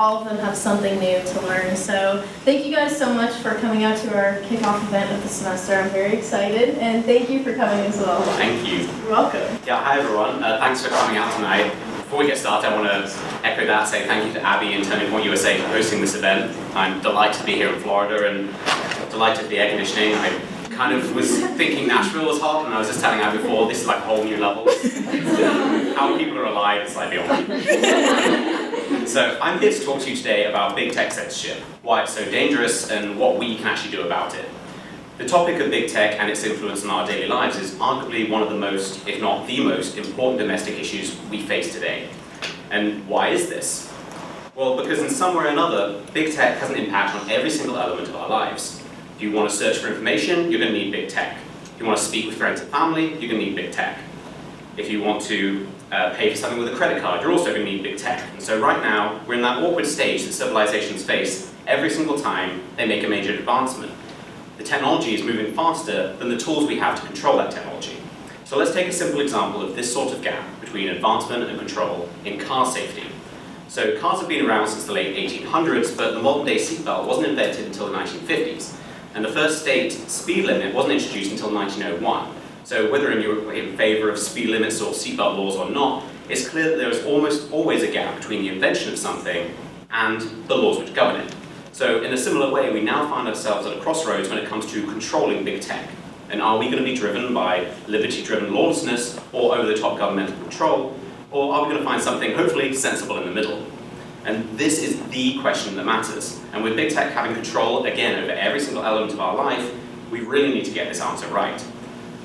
all of them have something new to learn. So thank you guys so much for coming out to our kickoff event of the semester. I'm very excited, and thank you for coming as well. Thank you. You're welcome. Yeah, hi everyone. Thanks for coming out tonight. Before we get started, I want to echo that, say thank you to Abby and Turning Point USA for hosting this event. I'm delighted to be here in Florida and delighted for the air conditioning. I kind of was thinking Nashville was hot, and I was just telling Abby before, this is like a whole new level. How people are alive is like beyond. So I'm here to talk to you today about big tech censorship, why it's so dangerous, and what we can actually do about it. The topic of big tech and its influence on our daily lives is arguably one of the most, if not the most, important domestic issues we face today. And why is this? Well, because in some way or another, big tech has an impact on every single element of our lives. If you want to search for information, you're going to need big tech. If you want to speak with friends and family, you're going to need big tech. If you want to pay for something with a credit card, you're also going to need big tech. And so right now, we're in that awkward stage that civilizations face every single time they make a major advancement. The technology is moving faster than the tools we have to control that technology. So let's take a simple example of this sort of gap between advancement and control in car safety. So cars have been around since the late 1800s, but the modern day seatbelt wasn't invented until the 1950s. And the first state speed limit wasn't introduced until 1901. So whether you're in favor of speed limits or seatbelt laws or not, it's clear that there is almost always a gap between the invention of something and the laws which govern it. So in a similar way, we now find ourselves at a crossroads when it comes to controlling big tech. And are we going to be driven by liberty-driven lawlessness or over-the-top governmental control, or are we going to find something hopefully sensible in the middle? And this is the question that matters. And with big tech having control, again, over every single element of our life, we really need to get this answer right.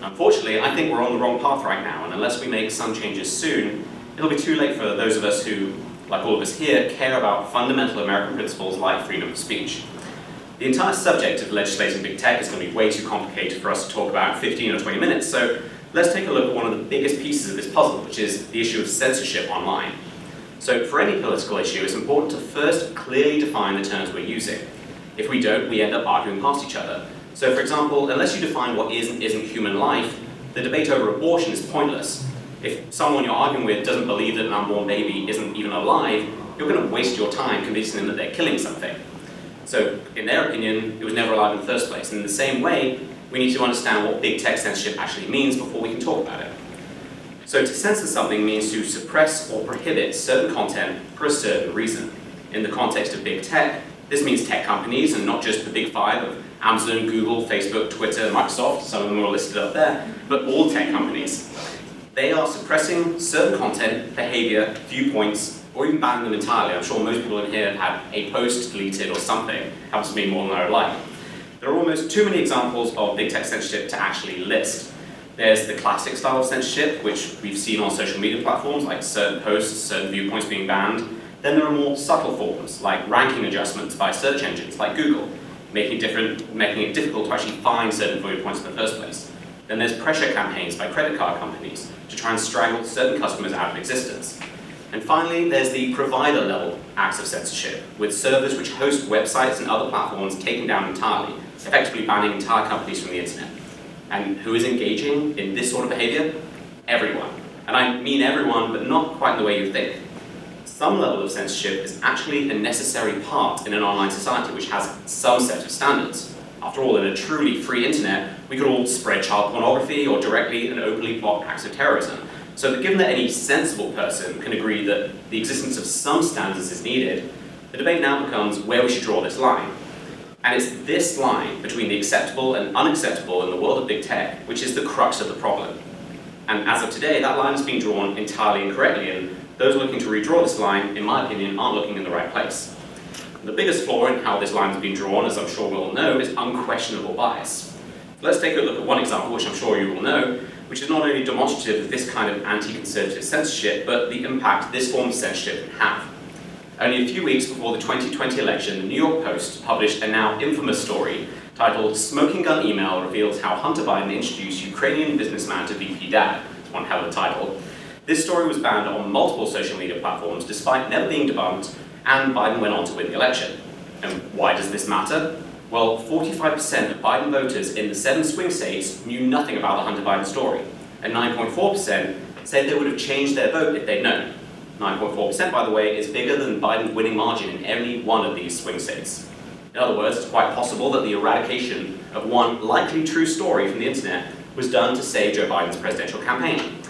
Unfortunately, I think we're on the wrong path right now, and unless we make some changes soon, it'll be too late for those of us who, like all of us here, care about fundamental American principles like freedom of speech. The entire subject of legislating big tech is going to be way too complicated for us to talk about in 15 or 20 minutes, so let's take a look at one of the biggest pieces of this puzzle, which is the issue of censorship online. So for any political issue, it's important to first clearly define the terms we're using. If we don't, we end up arguing past each other. So for example, unless you define what is and isn't human life, the debate over abortion is pointless. If someone you're arguing with doesn't believe that an unborn baby isn't even alive, you're going to waste your time convincing them that they're killing something. So in their opinion, it was never alive in the first place. And in the same way, we need to understand what big tech censorship actually means before we can talk about it. So to censor something means to suppress or prohibit certain content for a certain reason. In the context of big tech, this means tech companies, and not just the big five of Amazon, Google, Facebook, Twitter, Microsoft, some of them are listed up there, but all tech companies. They are suppressing certain content, behavior, viewpoints, or even banning them entirely. I'm sure most people in here have had a post deleted or something. Happens to me more than I would like. There are almost too many examples of big tech censorship to actually list. There's the classic style of censorship, which we've seen on social media platforms, like certain posts, certain viewpoints being banned. Then there are more subtle forms, like ranking adjustments by search engines, like Google, making it difficult to actually find certain viewpoints in the first place. Then there's pressure campaigns by credit card companies to try and strangle certain customers out of existence. And finally, there's the provider-level acts of censorship, with servers which host websites and other platforms taken down entirely, effectively banning entire companies from the internet. And who is engaging in this sort of behavior? Everyone. And I mean everyone, but not quite in the way you think. Some level of censorship is actually a necessary part in an online society which has some set of standards. After all, in a truly free internet, we could all spread child pornography or directly and openly plot acts of terrorism. So that given that any sensible person can agree that the existence of some standards is needed, the debate now becomes where we should draw this line. And it's this line between the acceptable and unacceptable in the world of big tech which is the crux of the problem. And as of today, that line has been drawn entirely incorrectly, and those looking to redraw this line, in my opinion, aren't looking in the right place. The biggest flaw in how this line has been drawn, as I'm sure we all know, is unquestionable bias. Let's take a look at one example, which I'm sure you all know, which is not only demonstrative of this kind of anti-conservative censorship, but the impact this form of censorship can have. Only a few weeks before the 2020 election, the New York Post published a now infamous story titled "Smoking Gun Email Reveals How Hunter Biden Introduced Ukrainian Businessman to VP Dad." It's one hell of a title. This story was banned on multiple social media platforms despite never being debunked, and Biden went on to win the election. And why does this matter? Well, 45% of Biden voters in the 7 swing states knew nothing about the Hunter Biden story, and 9.4% said they would have changed their vote if they'd known. 9.4% by the way, is bigger than Biden's winning margin in any one of these swing states. In other words, it's quite possible that the eradication of one likely true story from the internet was done to save Joe Biden's presidential campaign.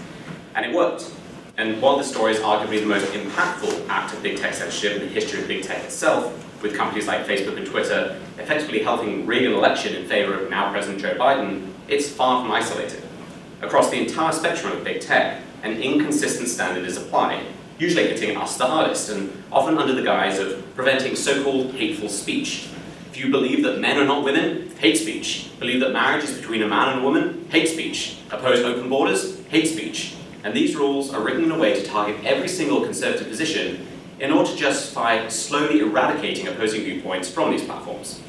And it worked. And while this story is arguably the most impactful act of big tech censorship in the history of big tech itself, with companies like Facebook and Twitter effectively helping rig an election in favor of now President Joe Biden, it's far from isolated. Across the entire spectrum of big tech, an inconsistent standard is applied, usually hitting us the hardest, and often under the guise of preventing so-called hateful speech. If you believe that men are not women, hate speech. Believe that marriage is between a man and a woman, hate speech. Oppose open borders, hate speech. And these rules are written in a way to target every single conservative position in order to justify slowly eradicating opposing viewpoints from these platforms.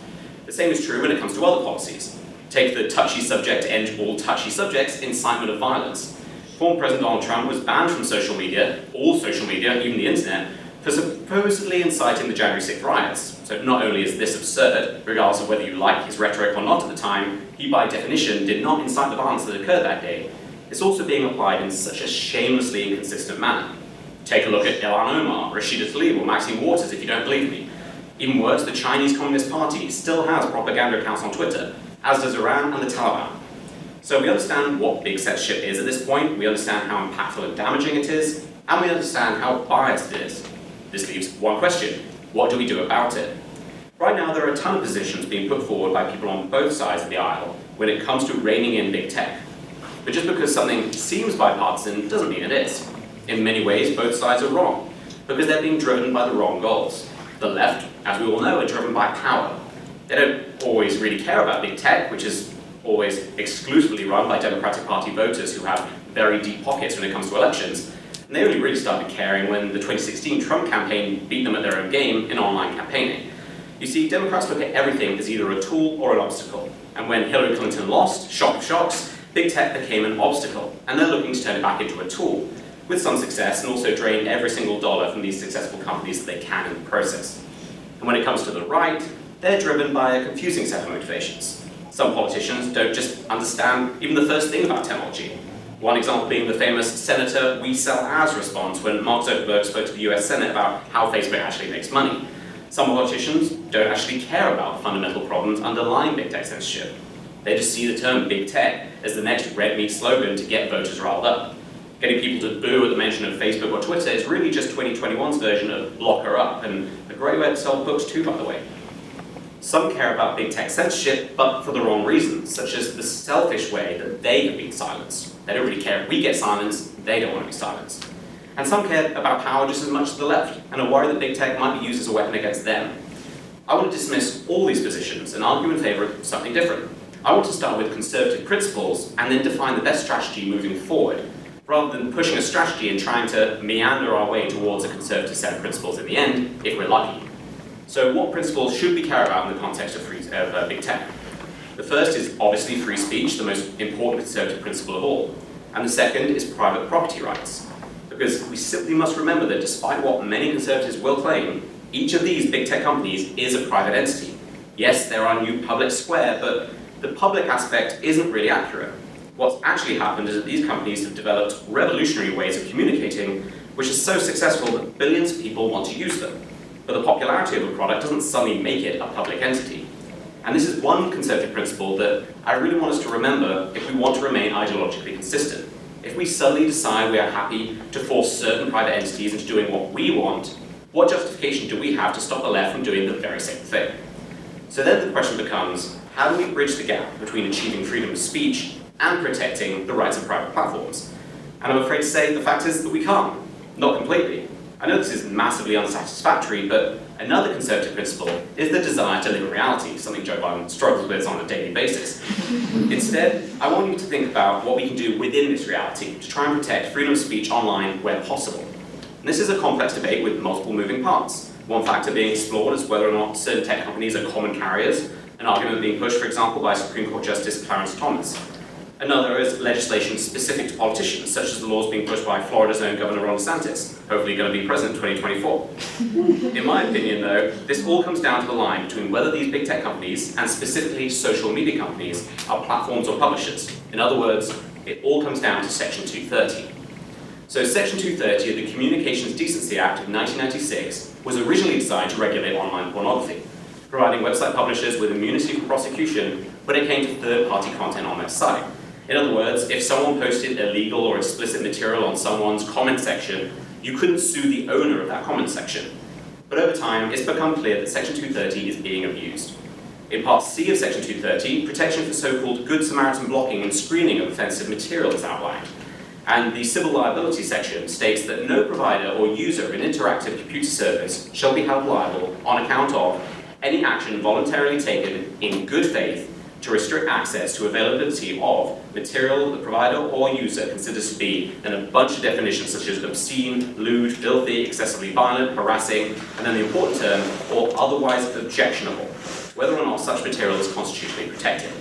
The same is true when it comes to other policies. Take the touchy subject to end all touchy subjects, incitement of violence. Former President Donald Trump was banned from social media, all social media, even the internet, for supposedly inciting the January 6th riots. So not only is this absurd, regardless of whether you like his rhetoric or not at the time, he by definition did not incite the violence that occurred that day. It's also being applied in such a shamelessly inconsistent manner. Take a look at Ilhan Omar, Rashida Tlaib, or Maxine Waters if you don't believe me. Even worse, the Chinese Communist Party still has propaganda accounts on Twitter, as does Iran and the Taliban. So we understand what big censorship is at this point, we understand how impactful and damaging it is, and we understand how biased it is. This leaves one question: what do we do about it? Right now there are a ton of positions being put forward by people on both sides of the aisle when it comes to reining in big tech. But just because something seems bipartisan doesn't mean it is. In many ways, both sides are wrong, because they're being driven by the wrong goals. The left, as we all know, are driven by power. They don't always really care about big tech, which is always exclusively run by Democratic Party voters who have very deep pockets when it comes to elections. And they only really started caring when the 2016 Trump campaign beat them at their own game in online campaigning. You see, Democrats look at everything as either a tool or an obstacle. And when Hillary Clinton lost, shock of shocks, big tech became an obstacle, and they're looking to turn it back into a tool, with some success, and also drain every single dollar from these successful companies that they can in the process. And when it comes to the right, they're driven by a confusing set of motivations. Some politicians don't just understand even the first thing about technology. One example being the famous Senator "We Sell Ads" response when Mark Zuckerberg spoke to the US Senate about how Facebook actually makes money. Some politicians don't actually care about the fundamental problems underlying big tech censorship. They just see the term big tech as the next red meat slogan to get voters riled up. Getting people to boo at the mention of Facebook or Twitter is really just 2021's version of lock her up, and a great way to sell books too, by the way. Some care about big tech censorship, but for the wrong reasons, such as the selfish way that they have been silenced. They don't really care if we get silenced, they don't want to be silenced. And some care about power just as much as the left, and are worried that big tech might be used as a weapon against them. I want to dismiss all these positions and argue in favor of something different. I want to start with conservative principles and then define the best strategy moving forward, rather than pushing a strategy and trying to meander our way towards a conservative set of principles in the end, if we're lucky. So what principles should we care about in the context of big tech? The first is obviously free speech, the most important conservative principle of all. And the second is private property rights. Because we simply must remember that despite what many conservatives will claim, each of these big tech companies is a private entity. Yes, they're our new public square, but the public aspect isn't really accurate. What's actually happened is that these companies have developed revolutionary ways of communicating, which is so successful that billions of people want to use them. But the popularity of a product doesn't suddenly make it a public entity. And this is one conservative principle that I really want us to remember if we want to remain ideologically consistent. If we suddenly decide we are happy to force certain private entities into doing what we want, what justification do we have to stop the left from doing the very same thing? So then the question becomes, how do we bridge the gap between achieving freedom of speech and protecting the rights of private platforms? And I'm afraid to say the fact is that we can't. Not completely. I know this is massively unsatisfactory, but another conservative principle is the desire to live in reality, something Joe Biden struggles with on a daily basis. Instead, I want you to think about what we can do within this reality to try and protect freedom of speech online where possible. And this is a complex debate with multiple moving parts. One factor being explored is whether or not certain tech companies are common carriers, an argument being pushed, for example, by Supreme Court Justice Clarence Thomas. Another is legislation specific to politicians, such as the laws being pushed by Florida's own Governor Ron DeSantis, hopefully going to be president in 2024. In my opinion, though, this all comes down to the line between whether these big tech companies, and specifically social media companies, are platforms or publishers. In other words, it all comes down to Section 230. So Section 230 of the Communications Decency Act of 1996 was originally designed to regulate online pornography, providing website publishers with immunity from prosecution when it came to third-party content on their site. In other words, if someone posted illegal or explicit material on someone's comment section, you couldn't sue the owner of that comment section. But over time, it's become clear that Section 230 is being abused. In Part C of Section 230, protection for so-called Good Samaritan blocking and screening of offensive material is outlined. And the civil liability section states that no provider or user of an interactive computer service shall be held liable on account of any action voluntarily taken in good faith to restrict access to availability of material the provider or user considers to be in a bunch of definitions such as obscene, lewd, filthy, excessively violent, harassing, and then the important term, or otherwise objectionable, whether or not such material is constitutionally protected.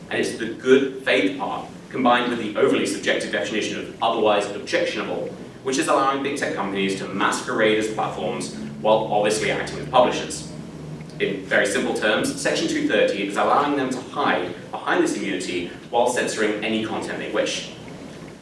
And it's the good faith part, combined with the overly subjective definition of otherwise objectionable, which is allowing big tech companies to masquerade as platforms while obviously acting as publishers. In very simple terms, Section 230 is allowing them to hide behind this immunity while censoring any content they wish.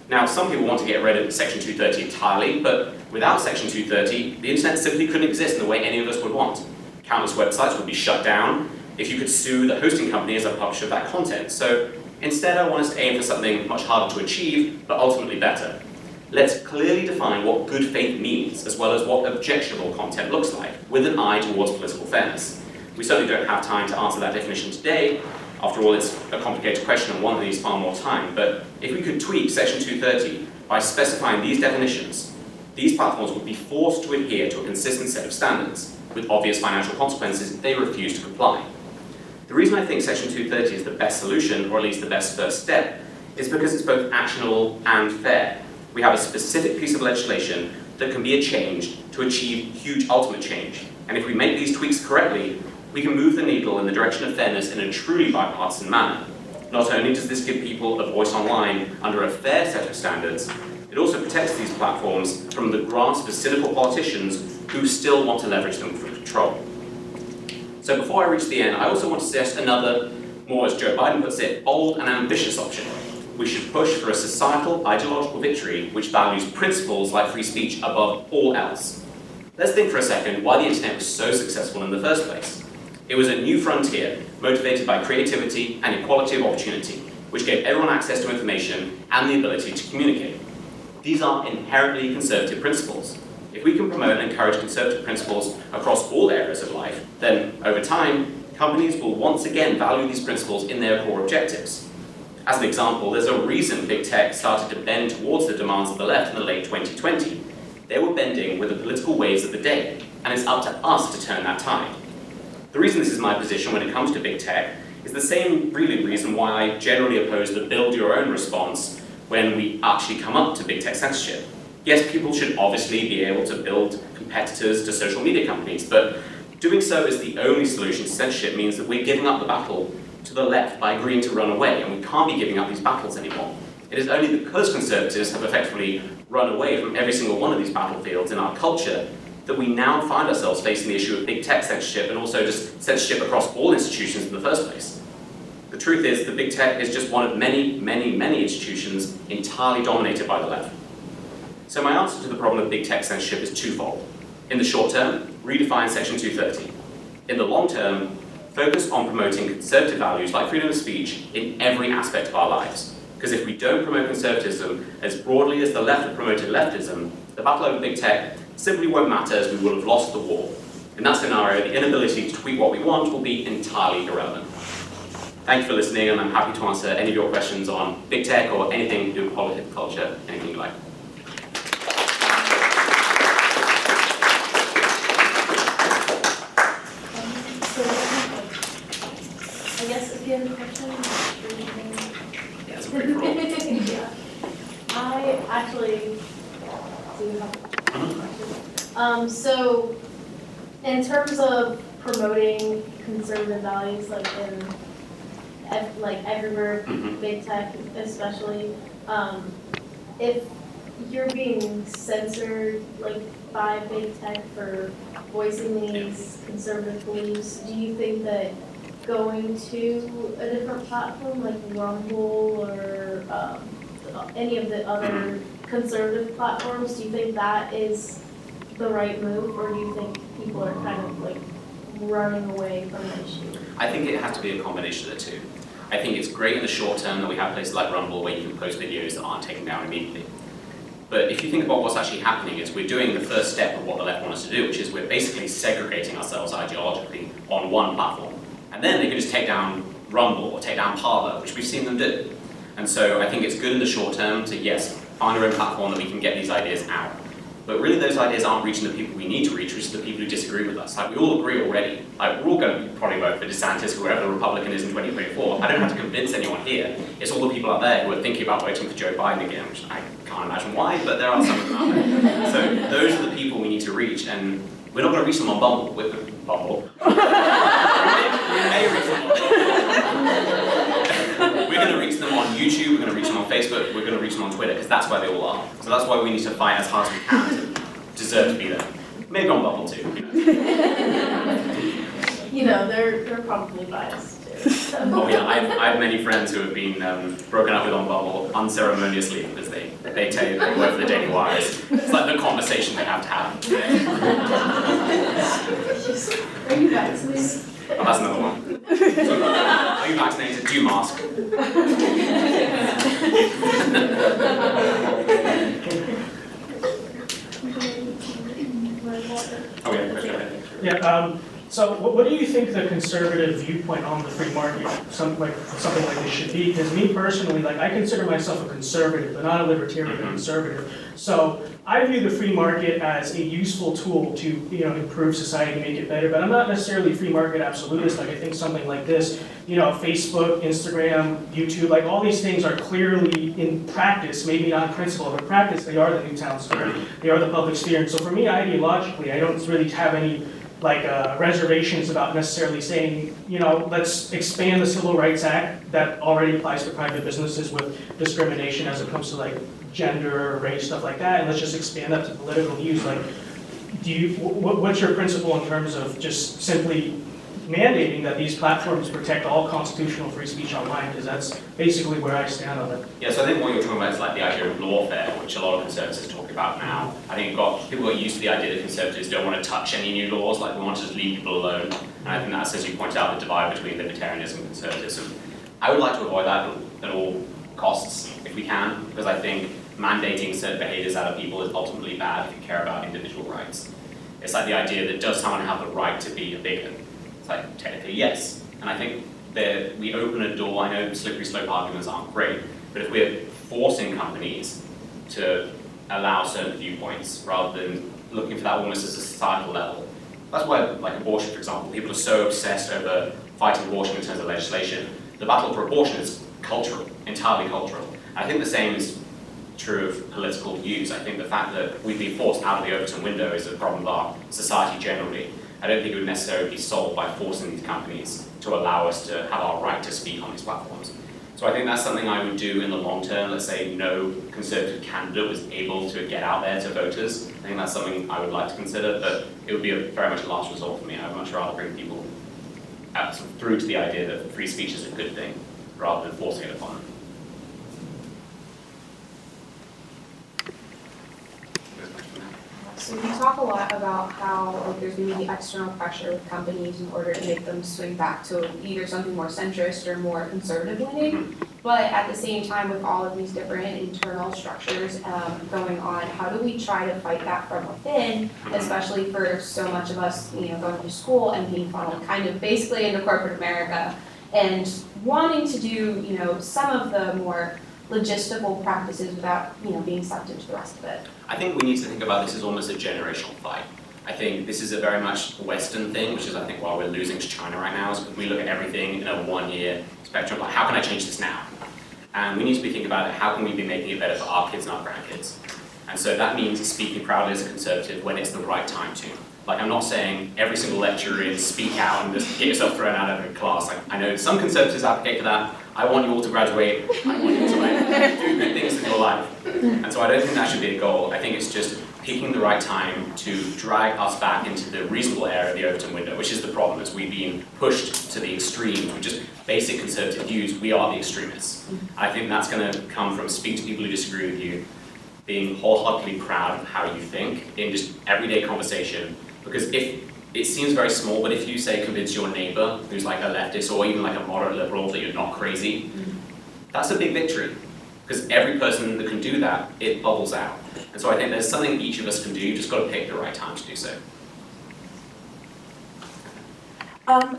Now, some people want to get rid of Section 230 entirely, but without Section 230, the internet simply couldn't exist in the way any of us would want. Countless websites would be shut down if you could sue the hosting company as a publisher of that content. So instead, I want us to aim for something much harder to achieve, but ultimately better. Let's clearly define what good faith means, as well as what objectionable content looks like, with an eye towards political fairness. We certainly don't have time to answer that definition today. After all, it's a complicated question and one that needs far more time. But if we could tweak Section 230 by specifying these definitions, these platforms would be forced to adhere to a consistent set of standards, with obvious financial consequences if they refuse to comply. The reason I think Section 230 is the best solution, or at least the best first step, is because it's both actionable and fair. We have a specific piece of legislation that can be changed to achieve huge ultimate change. And if we make these tweaks correctly, we can move the needle in the direction of fairness in a truly bipartisan manner. Not only does this give people a voice online under a fair set of standards, it also protects these platforms from the grasp of cynical politicians who still want to leverage them for control. So before I reach the end, I also want to suggest another, more as Joe Biden puts it, bold and ambitious option. We should push for a societal ideological victory which values principles like free speech above all else. Let's think for a second why the internet was so successful in the first place. It was a new frontier, motivated by creativity and equality of opportunity, which gave everyone access to information and the ability to communicate. These are inherently conservative principles. If we can promote and encourage conservative principles across all areas of life, then over time, companies will once again value these principles in their core objectives. As an example, there's a reason big tech started to bend towards the demands of the left in the late 2020. They were bending with the political waves of the day, and it's up to us to turn that tide. The reason this is my position when it comes to big tech is the same really reason why I generally oppose the build your own response when we actually come up to big tech censorship. Yes, people should obviously be able to build competitors to social media companies, but doing so as the only solution to censorship means that we're giving up the battle to the left by agreeing to run away, and we can't be giving up these battles anymore. It is only because conservatives have effectively run away from every single one of these battlefields in our culture that we now find ourselves facing the issue of big tech censorship and also just censorship across all institutions in the first place. The truth is that big tech is just one of many, many, many institutions entirely dominated by the left. So my answer to the problem of big tech censorship is twofold. In the short term, redefine Section 230. In the long term, focus on promoting conservative values like freedom of speech in every aspect of our lives. Because if we don't promote conservatism as broadly as the left have promoted leftism, the battle over big tech simply won't matter, as we will have lost the war. In that scenario, the inability to tweak what we want will be entirely irrelevant. Thank you for listening, and I'm happy to answer any of your questions on big tech or anything to do with politics, culture, anything you like. I guess if you have a question, Yeah, it's a pretty cool. yeah. I actually do have a question. So, in terms of promoting conservative values, like everywhere, big tech especially, if you're being censored like by big tech for voicing these conservative beliefs, do you think that going to a different platform like Rumble or any of the other conservative platforms, do you think that is the right move, or do you think people are kind of like running away from the issue? I think it has to be a combination of the two. I think it's great in the short term that we have places like Rumble where you can post videos that aren't taken down immediately. But if you think about what's actually happening, is we're doing the first step of what the left want us to do, which is we're basically segregating ourselves ideologically on one platform. And then they can just take down Rumble or take down Parler, which we've seen them do. And so I think it's good in the short term to, yes, find our own platform that we can get these ideas out. But really those ideas aren't reaching the people we need to reach, which is the people who disagree with us. Like, we all agree already. Like, we're all going to probably vote for DeSantis, whoever the Republican is in 2024. I don't have to convince anyone here. It's all the people out there who are thinking about voting for Joe Biden again, which I can't imagine why, but there are some of them out there. So those are the people we need to reach, and we're not going to reach them on Bumble. We may reach them on We're going to reach them on YouTube, we're going to reach them on Facebook, we're going to reach them on Twitter, because that's where they all are. So that's why we need to fight as hard as we can to deserve to be there. Maybe on Bumble too. You know, they're probably biased too. So. Oh yeah, I have many friends who have been broken up with on Bumble unceremoniously because they tell you they work for the Daily Wires. It's like the conversation they have to have. Are you vaccinated? Oh, that's another one. Are you vaccinated? Do you mask? Oh yeah, go ahead. Yeah, so what do you think the conservative viewpoint on the free market, something like this should be? Because me personally, like, I consider myself a conservative, but not a libertarian, but conservative. So I view the free market as a useful tool to, improve society, make it better, but I'm not necessarily a free market absolutist. Like, I think something like this, Facebook, Instagram, YouTube, like, all these things are clearly in practice, maybe not in principle, but in practice, they are the new town square, they are the public sphere. And so for me, ideologically, I don't really have any reservations about necessarily saying, let's expand the Civil Rights Act that already applies to private businesses with discrimination as it comes to gender or race, stuff like that, and let's just expand that to political views. Like, what's your principle in terms of just simply mandating that these platforms protect all constitutional free speech online? Because that's basically where I stand on it. Yeah, so I think what you're talking about is the idea of lawfare, which a lot of conservatives talk about now. I think people got used to the idea that conservatives don't want to touch any new laws, we want to just leave people alone. And I think that's, as you pointed out, the divide between libertarianism and conservatism. I would like to avoid that at all costs, if we can, because I think mandating certain behaviors out of people is ultimately bad if you care about individual rights. It's like the idea that does someone have the right to be a bigot? It's like, technically, yes. And I think that we open a door. I know slippery slope arguments aren't great, but if we're forcing companies to allow certain viewpoints rather than looking for that almost as a societal level, that's why, abortion, for example, people are so obsessed over fighting abortion in terms of legislation. The battle for abortion is cultural, entirely cultural. And I think the same is true of political views. I think the fact that we've been forced out of the Overton window is a problem of our society generally. I don't think it would necessarily be solved by forcing these companies to allow us to have our right to speak on these platforms. So I think that's something I would do in the long term. Let's say no conservative candidate was able to get out there to voters. I think that's something I would like to consider, but it would be very much a last resort for me. I would much rather bring people through to the idea that free speech is a good thing rather than forcing it upon them. So you talk a lot about how there's going to be external pressure with companies in order to make them swing back to either something more centrist or more conservative leaning. But at the same time, with all of these different internal structures going on, how do we try to fight that from within, especially for so much of us, going to school and being funneled kind of basically into corporate America and wanting to do, some of the more logistical practices without, being sucked into the rest of it? I think we need to think about this as almost a generational fight. I think this is a very much Western thing, which is I think why we're losing to China right now, is because we look at everything in a 1 year spectrum, how can I change this now? And we need to be thinking about it, how can we be making it better for our kids and our grandkids? And so that means speaking proudly as a conservative when it's the right time to. I'm not saying every single lecture is speak out and just get yourself thrown out of a class. I know some conservatives advocate for that. I want you all to graduate. I want you to do good things in your life. And so I don't think that should be a goal. I think it's just picking the right time to drag us back into the reasonable area of the Overton window, which is the problem, is we've been pushed to the extremes with just basic conservative views. We are the extremists. I think that's going to come from speak to people who disagree with you, being wholeheartedly proud of how you think in just everyday conversation. Because if it seems very small, but if you say convince your neighbor who's like a leftist or even like a moderate liberal that you're not crazy, that's a big victory. Because every person that can do that, it bubbles out. And so I think there's something each of us can do, you've just got to pick the right time to do so.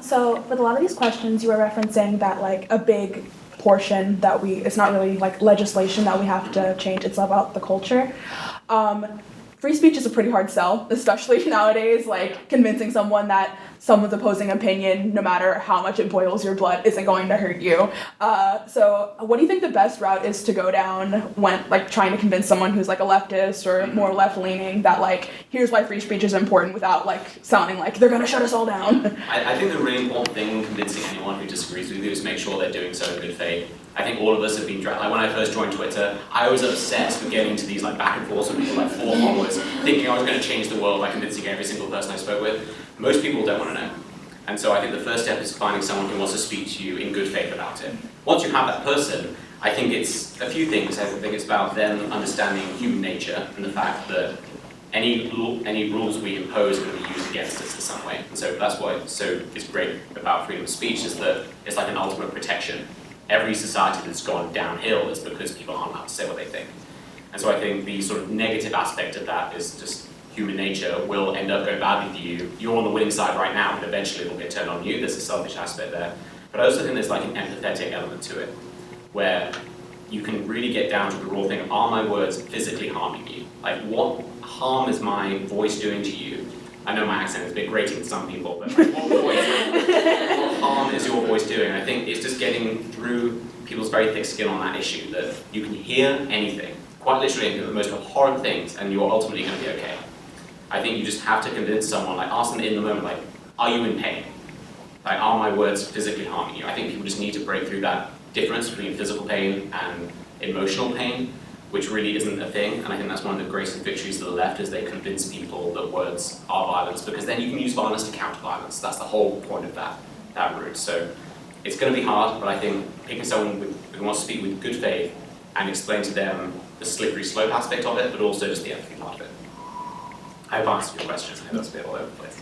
So with a lot of these questions, you were referencing that like a big portion that it's not really like legislation that we have to change, it's about the culture. Free speech is a pretty hard sell, especially nowadays, like convincing someone that someone's opposing opinion, no matter how much it boils your blood, isn't going to hurt you. So what do you think the best route is to go down when like trying to convince someone who's like a leftist or more left-leaning that like, here's why free speech is important without like sounding like they're gonna shut us all down? I think the really important thing in convincing anyone who disagrees with you is make sure they're doing so in good faith. I think all of us have been like when I first joined Twitter, I was obsessed with getting into these like back and forths with people like 4 followers, thinking I was going to change the world by convincing every single person I spoke with. Most people don't want to know. And so I think the first step is finding someone who wants to speak to you in good faith about it. Once you have that person, I think it's a few things. I think it's about them understanding human nature and the fact that any rules we impose are going to be used against us in some way. And so that's what is great about freedom of speech, is that it's like an ultimate protection. Every society that's gone downhill is because people aren't allowed to say what they think. And so I think the sort of negative aspect of that is just human nature will end up going badly for you. You're on the winning side right now, and eventually it will get turned on you. There's a selfish aspect there. But I also think there's like an empathetic element to it, where you can really get down to the raw thing of, are my words physically harming you? Like, what harm is my voice doing to you? I know my accent is a bit grating to some people, but like, what harm is your voice doing? I think it's just getting through people's very thick skin on that issue, that you can hear anything, quite literally the most abhorrent things, and you're ultimately going to be okay. I think you just have to convince someone, like ask them in the moment, like, are you in pain? Like, are my words physically harming you? I think people just need to break through that difference between physical pain and emotional pain, which really isn't a thing. And I think that's one of the greatest victories of the left, is they convince people that words are violence, because then you can use violence to counter violence. That's the whole point of that route. So it's going to be hard, but I think picking someone who wants to speak with good faith and explain to them the slippery slope aspect of it, but also just the empathy part of it. I hope I answered your question. I know that's a bit all over the place.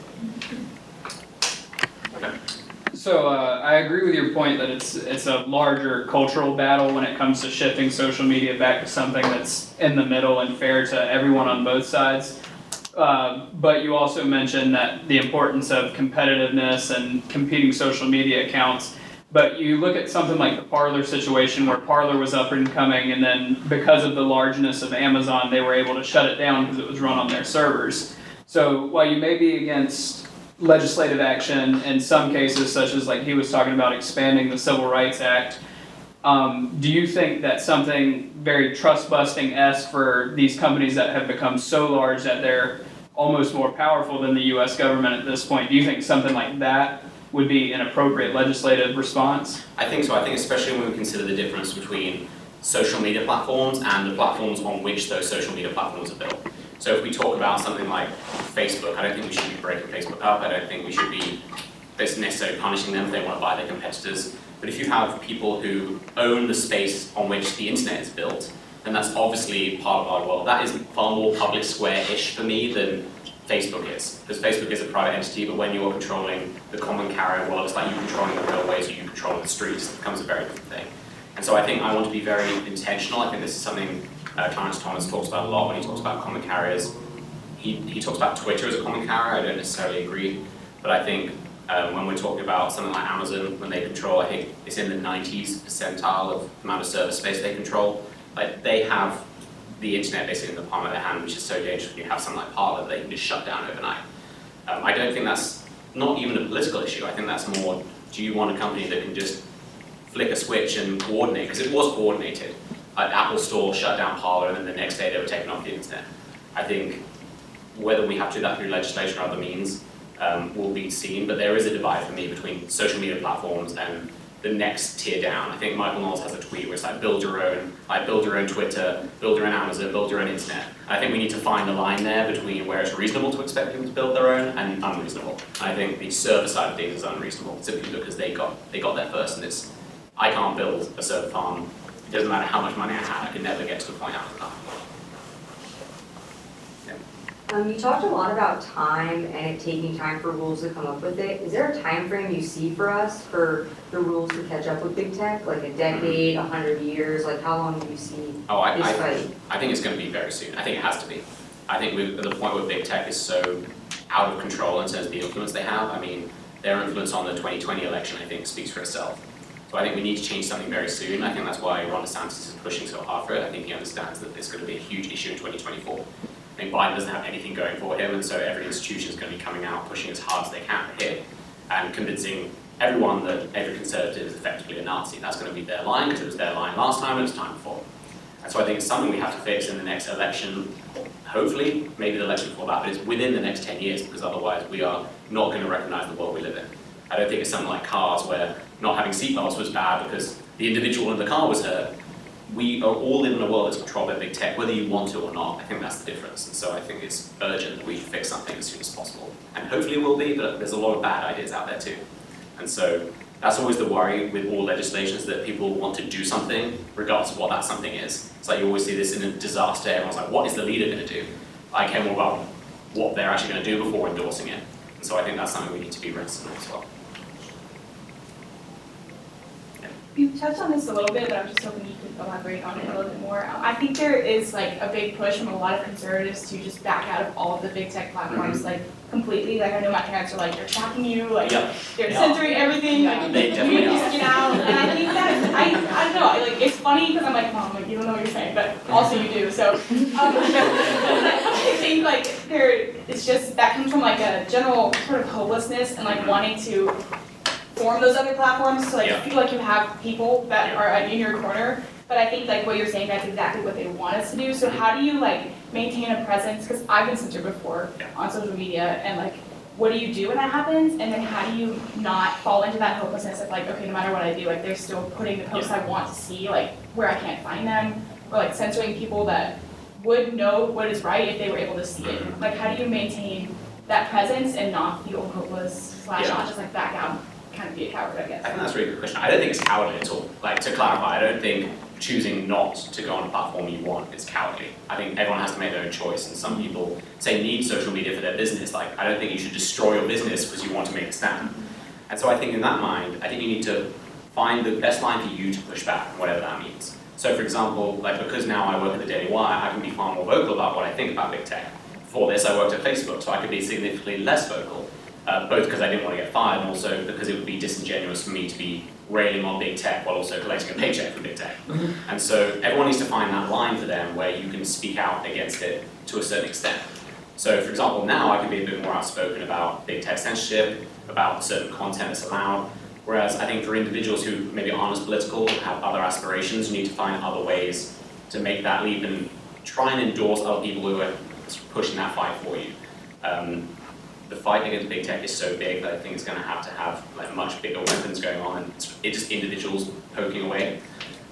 Okay. So I agree with your point that it's a larger cultural battle when it comes to shifting social media back to something that's in the middle and fair to everyone on both sides. But you also mentioned that the importance of competitiveness and competing social media accounts. But you look at something like the Parler situation, where Parler was up and coming, and then because of the largeness of Amazon, they were able to shut it down because it was run on their servers. So while you may be against legislative action in some cases, such as like he was talking about expanding the Civil Rights Act, do you think that something very trust-busting-esque for these companies that have become so large that they're almost more powerful than the US government at this point, do you think something like that would be an appropriate legislative response? I think so. I think especially when we consider the difference between social media platforms and the platforms on which those social media platforms are built. So if we talk about something like Facebook, I don't think we should be breaking Facebook up. I don't think we should be necessarily punishing them if they want to buy their competitors. But if you have people who own the space on which the internet is built, then that's obviously part of our world. That is far more public square-ish for me than Facebook is. Because Facebook is a private entity, but when you're controlling the common carrier world, it's like you controlling the railways or you controlling the streets. It becomes a very different thing. And so I think I want to be very intentional. I think this is something Clarence Thomas talks about a lot when he talks about common carriers. He talks about Twitter as a common carrier. I don't necessarily agree, but I think when we're talking about something like Amazon, when they control, I think it's in the 90s percentile of the amount of server space they control. Like, they have the internet basically in the palm of their hand, which is so dangerous when you have something like Parler that they can just shut down overnight. I don't think that's not even a political issue. I think that's more, do you want a company that can just flick a switch and coordinate? Because it was coordinated. Like, Apple Store shut down Parler, and then the next day they were taken off the internet. I think whether we have to do that through legislation or other means will be seen, but there is a divide for me between social media platforms and the next tier down. I think Michael Knowles has a tweet where it's like build your own Twitter, build your own Amazon, build your own internet. I think we need to find the line there between where it's reasonable to expect people to build their own and unreasonable. I think the server side of things is unreasonable, simply because they got there first, and I can't build a server farm. It doesn't matter how much money I have, I can never get to the point out of that. You talked a lot about time and it taking time for rules to come up with it. Is there a time frame you see for us for the rules to catch up with big tech? Like a decade, 100 years? Like how long do you see Oh, this fight? I think it's going to be very soon. I think it has to be. I think we're at the point where big tech is so out of control in terms of the influence they have. I mean, their influence on the 2020 election, I think, speaks for itself. So I think we need to change something very soon. I think that's why Ron DeSantis is pushing so hard for it. I think he understands that it's going to be a huge issue in 2024. I think Biden doesn't have anything going for him, and so every institution is going to be coming out, pushing as hard as they can to hit, and convincing everyone that every conservative is effectively a Nazi. That's going to be their line, because it was their line last time, and it was time before. And so I think it's something we have to fix in the next election, hopefully, maybe the election before that, but it's within the next 10 years, because otherwise we are not going to recognize the world we live in. I don't think it's something like cars, where not having seatbelts was bad because the individual in the car was hurt. We are all living in a world that's controlled by big tech, whether you want to or not. I think that's the difference. And so I think it's urgent that we fix something as soon as possible. And hopefully it will be, but there's a lot of bad ideas out there too. And so that's always the worry with all legislation, is that people want to do something regardless of what that something is. It's like you always see this in a disaster. Everyone's like, what is the leader going to do? I care more about what they're actually going to do before endorsing it. And so I think that's something we need to be reticent of as well. You touched on this a little bit, but I'm just hoping you could elaborate on it a little bit more. I think there is like a big push from a lot of conservatives to just back out of all of the big tech platforms, like completely. Like I know my parents are like, they're tracking you, like they're censoring everything, like They you definitely need to are. just get out. And I think that I don't know, like it's funny because I'm like, Mom, like you don't know what you're saying, but also you do. So I think like it's just that comes from like a general sort of hopelessness and like wanting to form those other platforms to like feel like you have people that are in your corner. But I think like what you're saying, that's exactly what they want us to do. So how do you like maintain a presence? Because I've been censored before on social media, and like what do you do when that happens? And then how do you not fall into that hopelessness of like, okay, no matter what I do, like they're still putting the posts I want to see, like where I can't find them, or like censoring people that would know what is right if they were able to see it. Like how do you maintain that presence and not feel hopeless / not just like back out? Kind of be a coward, I guess. I think that's a really good question. I don't think it's cowardly at all. Like, to clarify, I don't think choosing not to go on a platform you want is cowardly. I think everyone has to make their own choice, and some people say need social media for their business. Like, I don't think you should destroy your business because you want to make a stand. And so I think in that mind, I think you need to find the best line for you to push back, whatever that means. So for example, like because now I work at the Daily Wire, I can be far more vocal about what I think about big tech. For this, I worked at Facebook, so I could be significantly less vocal. Both because I didn't want to get fired, and also because it would be disingenuous for me to be railing on big tech while also collecting a paycheck from big tech. And so everyone needs to find that line for them where you can speak out against it to a certain extent. So for example, now I can be a bit more outspoken about big tech censorship, about certain content that's allowed, whereas I think for individuals who maybe aren't as political, have other aspirations, you need to find other ways to make that leap and try and endorse other people who are pushing that fight for you. The fight against big tech is so big that I think it's going to have like much bigger weapons going on, and it's just individuals poking away.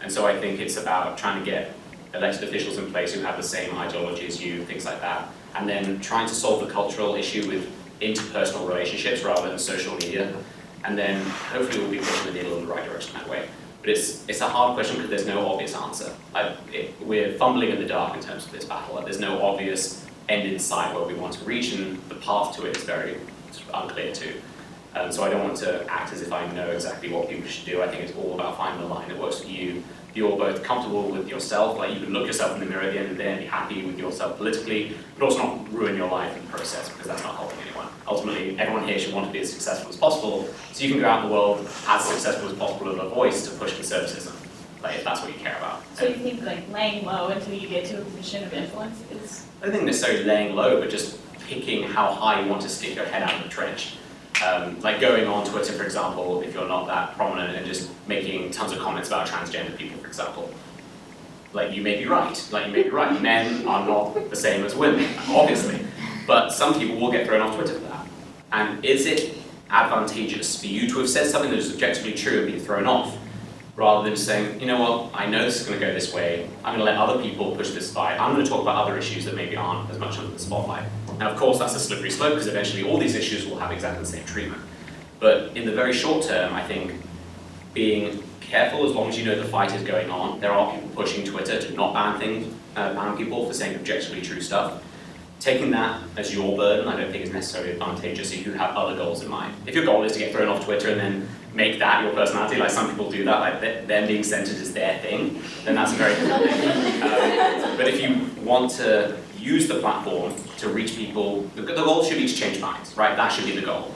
And so I think it's about trying to get elected officials in place who have the same ideology as you, things like that, and then trying to solve the cultural issue with interpersonal relationships rather than social media, and then hopefully we'll be pushing the needle in the right direction that way. But it's a hard question because there's no obvious answer. We're fumbling in the dark in terms of this battle. There's no obvious end in sight where we want to reach, and the path to it is very unclear too. So I don't want to act as if I know exactly what people should do. I think it's all about finding the line that works for you. If you're both comfortable with yourself, like you can look yourself in the mirror at the end of the day and be happy with yourself politically, but also not ruin your life in the process, because that's not helping anyone. Ultimately, everyone here should want to be as successful as possible, so you can go out in the world as successful as possible with a voice to push conservatism, like if that's what you care about. So you think like laying low until you get to a position of influence is? I don't think necessarily laying low, but just picking how high you want to stick your head out of the trench. Like going on Twitter, for example, if you're not that prominent, and just making tons of comments about transgender people, for example. Like you may be right, men are not the same as women, obviously. But some people will get thrown off Twitter for that. And is it advantageous for you to have said something that is objectively true and be thrown off, rather than saying, you know what, I know this is going to go this way, I'm going to let other people push this fight, I'm going to talk about other issues that maybe aren't as much under the spotlight. Now of course that's a slippery slope, because eventually all these issues will have exactly the same treatment. But in the very short term, I think being careful, as long as you know the fight is going on, there are people pushing Twitter to not ban people for saying objectively true stuff, taking that as your burden, I don't think is necessarily advantageous if you have other goals in mind. If your goal is to get thrown off Twitter and then make that your personality, like some people do that, like them being censored is their thing, then that's a very different thing. But if you want to use the platform to reach people, the goal should be to change minds, right? That should be the goal.